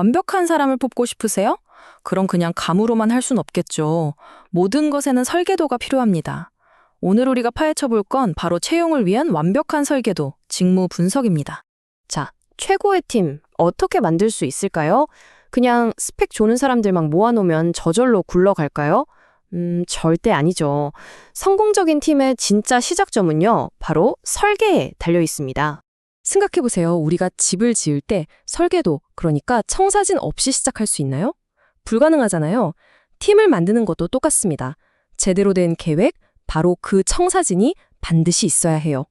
완벽한 사람을 뽑고 싶으세요? 그럼 그냥 감으로만 할 순 없겠죠. 모든 것에는 설계도가 필요합니다. 오늘 우리가 파헤쳐 볼 건 바로 채용을 위한 완벽한 설계도, 직무 분석입니다. 자, 최고의 팀 어떻게 만들 수 있을까요? 그냥 스펙 좋은 사람들 막 모아놓으면 저절로 굴러갈까요? 절대 아니죠. 성공적인 팀의 진짜 시작점은요, 바로 설계에 달려 있습니다. 생각해보세요. 우리가 집을 지을 때 설계도, 그러니까 청사진 없이 시작할 수 있나요? 불가능하잖아요. 팀을 만드는 것도 똑같습니다. 제대로 된 계획, 바로 그 청사진이 반드시 있어야 해요.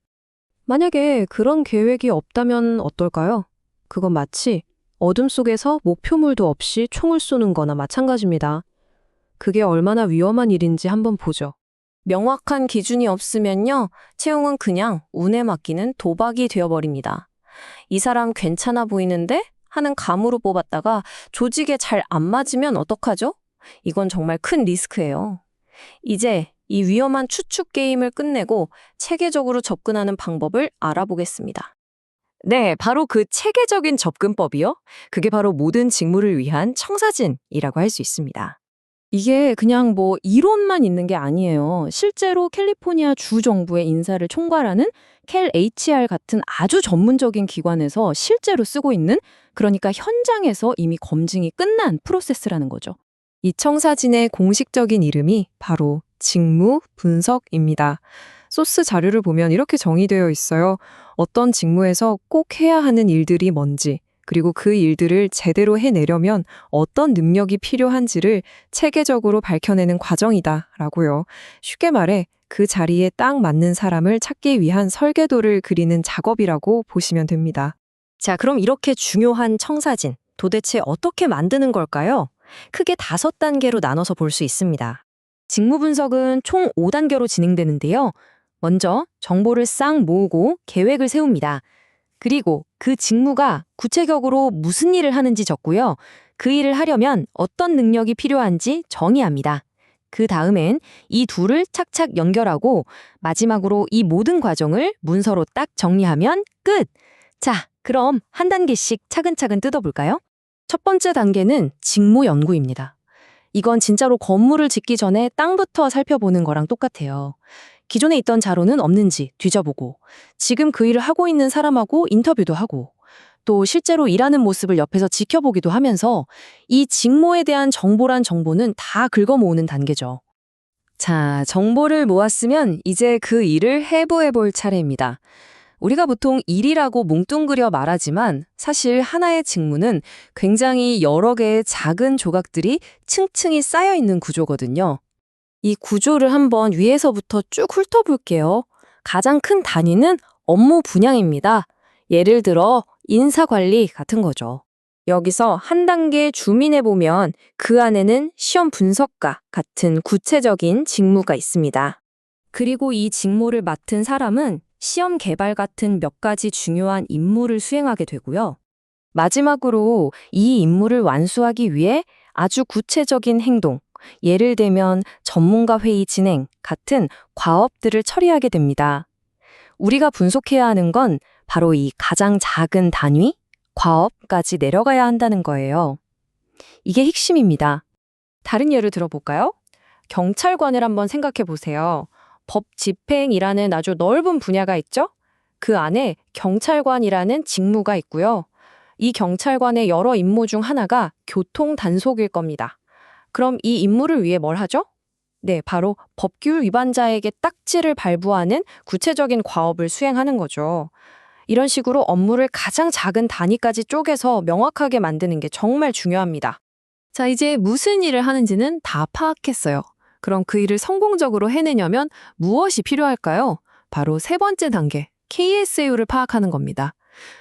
만약에 그런 계획이 없다면 어떨까요? 그건 마치 어둠 속에서 목표물도 없이 총을 쏘는 거나 마찬가지입니다. 그게 얼마나 위험한 일인지 한번 보죠. 명확한 기준이 없으면요, 채용은 그냥 운에 맡기는 도박이 되어버립니다. 이 사람 괜찮아 보이는데? 하는 감으로 뽑았다가 조직에 잘 안 맞으면 어떡하죠? 이건 정말 큰 리스크예요. 이제 이 위험한 추측 게임을 끝내고 체계적으로 접근하는 방법을 알아보겠습니다. 네, 바로 그 체계적인 접근법이요. 그게 바로 모든 직무를 위한 청사진이라고 할 수 있습니다. 이게 그냥 이론만 있는 게 아니에요. 실제로 캘리포니아 주 정부의 인사를 총괄하는 캘 HR 같은 아주 전문적인 기관에서 실제로 쓰고 있는, 그러니까 현장에서 이미 검증이 끝난 프로세스라는 거죠. 이 청사진의 공식적인 이름이 바로 직무 분석입니다. 소스 자료를 보면 이렇게 정의되어 있어요. 어떤 직무에서 꼭 해야 하는 일들이 뭔지, 그리고 그 일들을 제대로 해내려면 어떤 능력이 필요한지를 체계적으로 밝혀내는 과정이다라고요. 쉽게 말해 그 자리에 딱 맞는 사람을 찾기 위한 설계도를 그리는 작업이라고 보시면 됩니다. 자, 그럼 이렇게 중요한 청사진, 도대체 어떻게 만드는 걸까요? 크게 5단계로 나눠서 볼 수 있습니다. 직무 분석은 총 5단계로 진행되는데요. 먼저 정보를 싹 모으고 계획을 세웁니다. 그리고 그 직무가 구체적으로 무슨 일을 하는지 적고요. 그 일을 하려면 어떤 능력이 필요한지 정의합니다. 그 다음엔 이 둘을 착착 연결하고 마지막으로 이 모든 과정을 문서로 딱 정리하면 끝! 자, 그럼 한 단계씩 차근차근 뜯어볼까요? 첫 번째 단계는 직무 연구입니다. 이건 진짜로 건물을 짓기 전에 땅부터 살펴보는 거랑 똑같아요. 기존에 있던 자료는 없는지 뒤져보고, 지금 그 일을 하고 있는 사람하고 인터뷰도 하고, 또 실제로 일하는 모습을 옆에서 지켜보기도 하면서 이 직무에 대한 정보란 정보는 다 긁어모으는 단계죠. 자, 정보를 모았으면 이제 그 일을 해부해볼 차례입니다. 우리가 보통 일이라고 뭉뚱그려 말하지만 사실 하나의 직무는 굉장히 여러 개의 작은 조각들이 층층이 쌓여있는 구조거든요. 이 구조를 한번 위에서부터 쭉 훑어볼게요. 가장 큰 단위는 업무 분야입니다. 예를 들어 인사관리 같은 거죠. 여기서 한 단계 줌인해보면 그 안에는 시험 분석가 같은 구체적인 직무가 있습니다. 그리고 이 직무를 맡은 사람은 시험 개발 같은 몇 가지 중요한 임무를 수행하게 되고요. 마지막으로 이 임무를 완수하기 위해 아주 구체적인 행동, 예를 들면 전문가 회의 진행 같은 과업들을 처리하게 됩니다. 우리가 분석해야 하는 건 바로 이 가장 작은 단위, 과업까지 내려가야 한다는 거예요. 이게 핵심입니다. 다른 예를 들어볼까요? 경찰관을 한번 생각해 보세요. 법 집행이라는 아주 넓은 분야가 있죠? 그 안에 경찰관이라는 직무가 있고요. 이 경찰관의 여러 임무 중 하나가 교통 단속일 겁니다. 그럼 이 임무를 위해 뭘 하죠? 네, 바로 법규 위반자에게 딱지를 발부하는 구체적인 과업을 수행하는 거죠. 이런 식으로 업무를 가장 작은 단위까지 쪼개서 명확하게 만드는 게 정말 중요합니다. 자, 이제 무슨 일을 하는지는 다 파악했어요. 그럼 그 일을 성공적으로 해내려면 무엇이 필요할까요? 바로 세 번째 단계, KSAU를 파악하는 겁니다.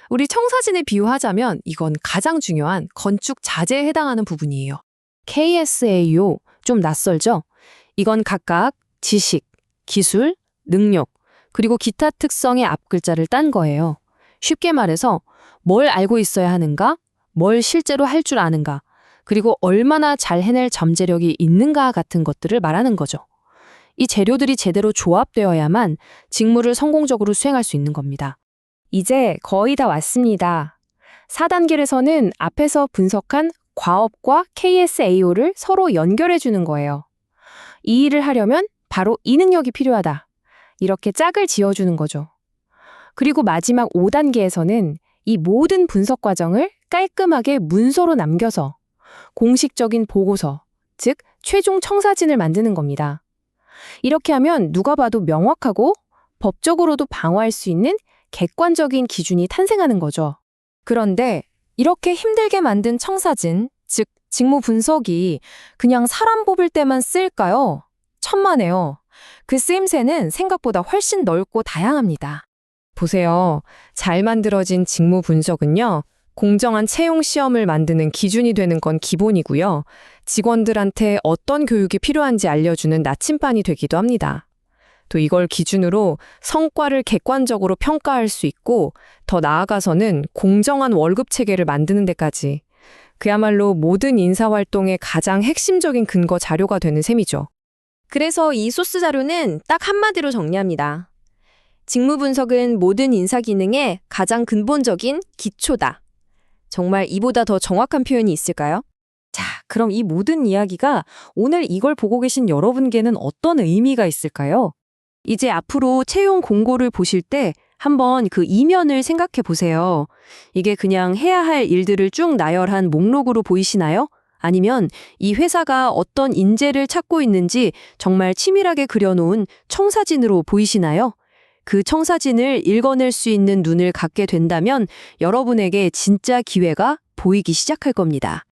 우리 청사진에 비유하자면 이건 가장 중요한 건축 자재에 해당하는 부분이에요. KSAU, 좀 낯설죠? 이건 각각 지식, 기술, 능력, 그리고 기타 특성의 앞글자를 딴 거예요. 쉽게 말해서 뭘 알고 있어야 하는가, 뭘 실제로 할 줄 아는가, 그리고 얼마나 잘 해낼 잠재력이 있는가 같은 것들을 말하는 거죠. 이 재료들이 제대로 조합되어야만 직무를 성공적으로 수행할 수 있는 겁니다. 이제 거의 다 왔습니다. 4단계에서는 앞에서 분석한 과업과 KSAO를 서로 연결해 주는 거예요. 이 일을 하려면 바로 이 능력이 필요하다. 이렇게 짝을 지어주는 거죠. 그리고 마지막 5단계에서는 이 모든 분석 과정을 깔끔하게 문서로 남겨서 공식적인 보고서, 즉 최종 청사진을 만드는 겁니다. 이렇게 하면 누가 봐도 명확하고 법적으로도 방어할 수 있는 객관적인 기준이 탄생하는 거죠. 그런데 이렇게 힘들게 만든 청사진, 즉 직무 분석이 그냥 사람 뽑을 때만 쓸까요? 천만에요. 그 쓰임새는 생각보다 훨씬 넓고 다양합니다. 보세요. 잘 만들어진 직무 분석은요. 공정한 채용 시험을 만드는 기준이 되는 건 기본이고요. 직원들한테 어떤 교육이 필요한지 알려주는 나침반이 되기도 합니다. 또 이걸 기준으로 성과를 객관적으로 평가할 수 있고 더 나아가서는 공정한 월급 체계를 만드는 데까지 그야말로 모든 인사활동의 가장 핵심적인 근거 자료가 되는 셈이죠. 그래서 이 소스 자료는 딱 한마디로 정리합니다. 직무 분석은 모든 인사 기능의 가장 근본적인 기초다. 정말 이보다 더 정확한 표현이 있을까요? 자, 그럼 이 모든 이야기가 오늘 이걸 보고 계신 여러분께는 어떤 의미가 있을까요? 이제 앞으로 채용 공고를 보실 때 한번 그 이면을 생각해 보세요. 이게 그냥 해야 할 일들을 쭉 나열한 목록으로 보이시나요? 아니면 이 회사가 어떤 인재를 찾고 있는지 정말 치밀하게 그려놓은 청사진으로 보이시나요? 그 청사진을 읽어낼 수 있는 눈을 갖게 된다면 여러분에게 진짜 기회가 보이기 시작할 겁니다.